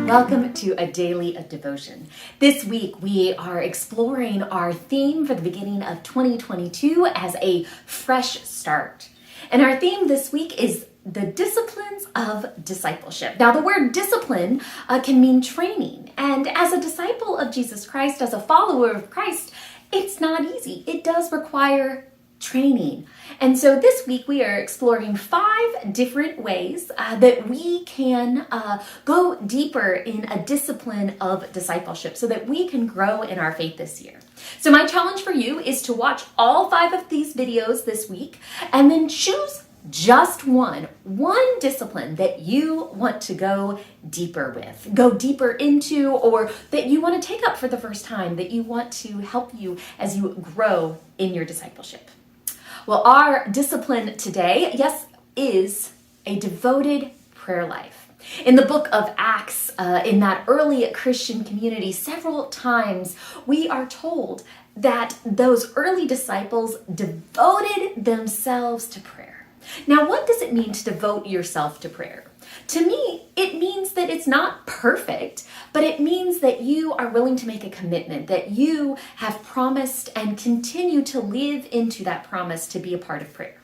Welcome to a daily devotion. This week we are exploring our theme for the beginning of 2022 as a fresh start. And our theme this week is the disciplines of discipleship. Now, the word discipline can mean training. And as a disciple of Jesus Christ, as a follower of Christ, it's not easy. It does require training. And so this week we are exploring 5 different ways that we can go deeper in a discipline of discipleship so that we can grow in our faith this year. So my challenge for you is to watch all 5 of these videos this week and then choose just one discipline that you want to go deeper with, go deeper into, or that you want to take up for the first time, that you want to help you as you grow in your discipleship. Well, our discipline today, yes, is a devoted prayer life. In the book of Acts, in that early Christian community, several times we are told that those early disciples devoted themselves to prayer. Now, what does it mean to devote yourself to prayer? To me, it means that it's not perfect, but it means that you are willing to make a commitment, that you have promised and continue to live into that promise to be a part of prayer.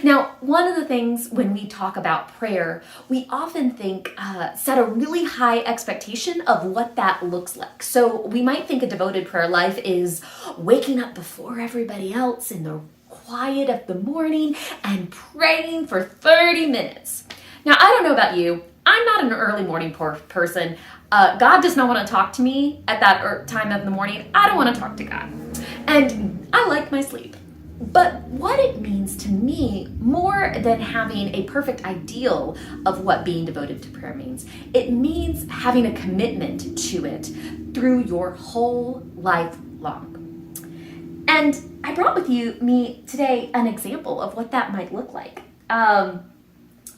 Now, one of the things when we talk about prayer, we often think, set a really high expectation of what that looks like. So we might think a devoted prayer life is waking up before everybody else in the quiet of the morning and praying for 30 minutes. Now, I don't know about you. I'm not an early morning person. God does not want to talk to me at that time of the morning. I don't want to talk to God. And I like my sleep. But what it means to me, more than having a perfect ideal of what being devoted to prayer means, it means having a commitment to it through your whole life long. And I brought with me today an example of what that might look like.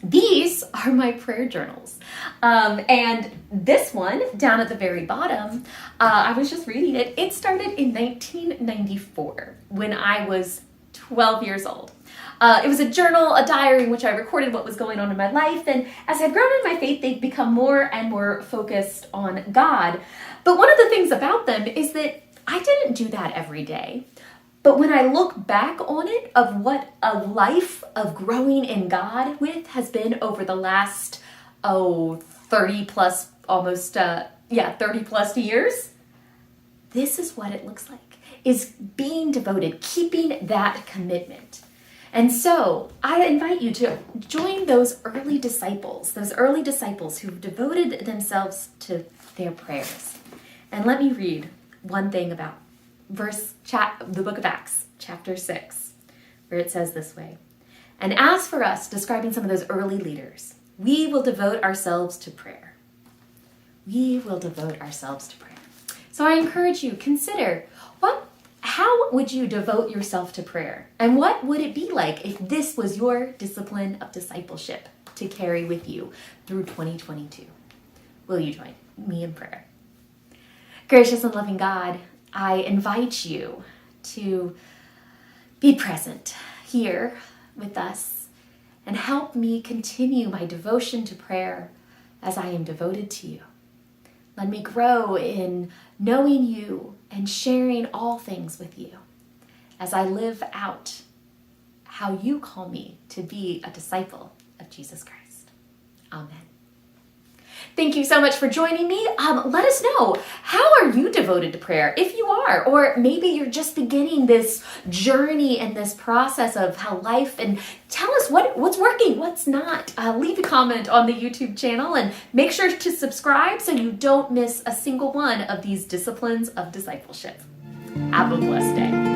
These are my prayer journals. And this one down at the very bottom, I was just reading it. It started in 1994 when I was 12 years old. It was a journal, a diary in which I recorded what was going on in my life. And as I've grown in my faith, they've become more and more focused on God. But one of the things about them is that I didn't do that every day. But when I look back on it, of what a life of growing in God with has been over the last, 30 plus, almost, 30 plus years, this is what it looks like, is being devoted, keeping that commitment. And so I invite you to join those early disciples who've devoted themselves to their prayers. And let me read one thing about the book of Acts, chapter 6, where it says this way. And as for us, describing some of those early leaders, we will devote ourselves to prayer. We will devote ourselves to prayer. So I encourage you, consider how would you devote yourself to prayer? And what would it be like if this was your discipline of discipleship to carry with you through 2022? Will you join me in prayer? Gracious and loving God, I invite you to be present here with us and help me continue my devotion to prayer as I am devoted to you. Let me grow in knowing you and sharing all things with you as I live out how you call me to be a disciple of Jesus Christ. Amen. Thank you so much for joining me. Let us know, how are you devoted to prayer? If you are, or maybe you're just beginning this journey and this process of how life, and tell us what's working, what's not. Leave a comment on the YouTube channel and make sure to subscribe so you don't miss a single one of these disciplines of discipleship. Have a blessed day.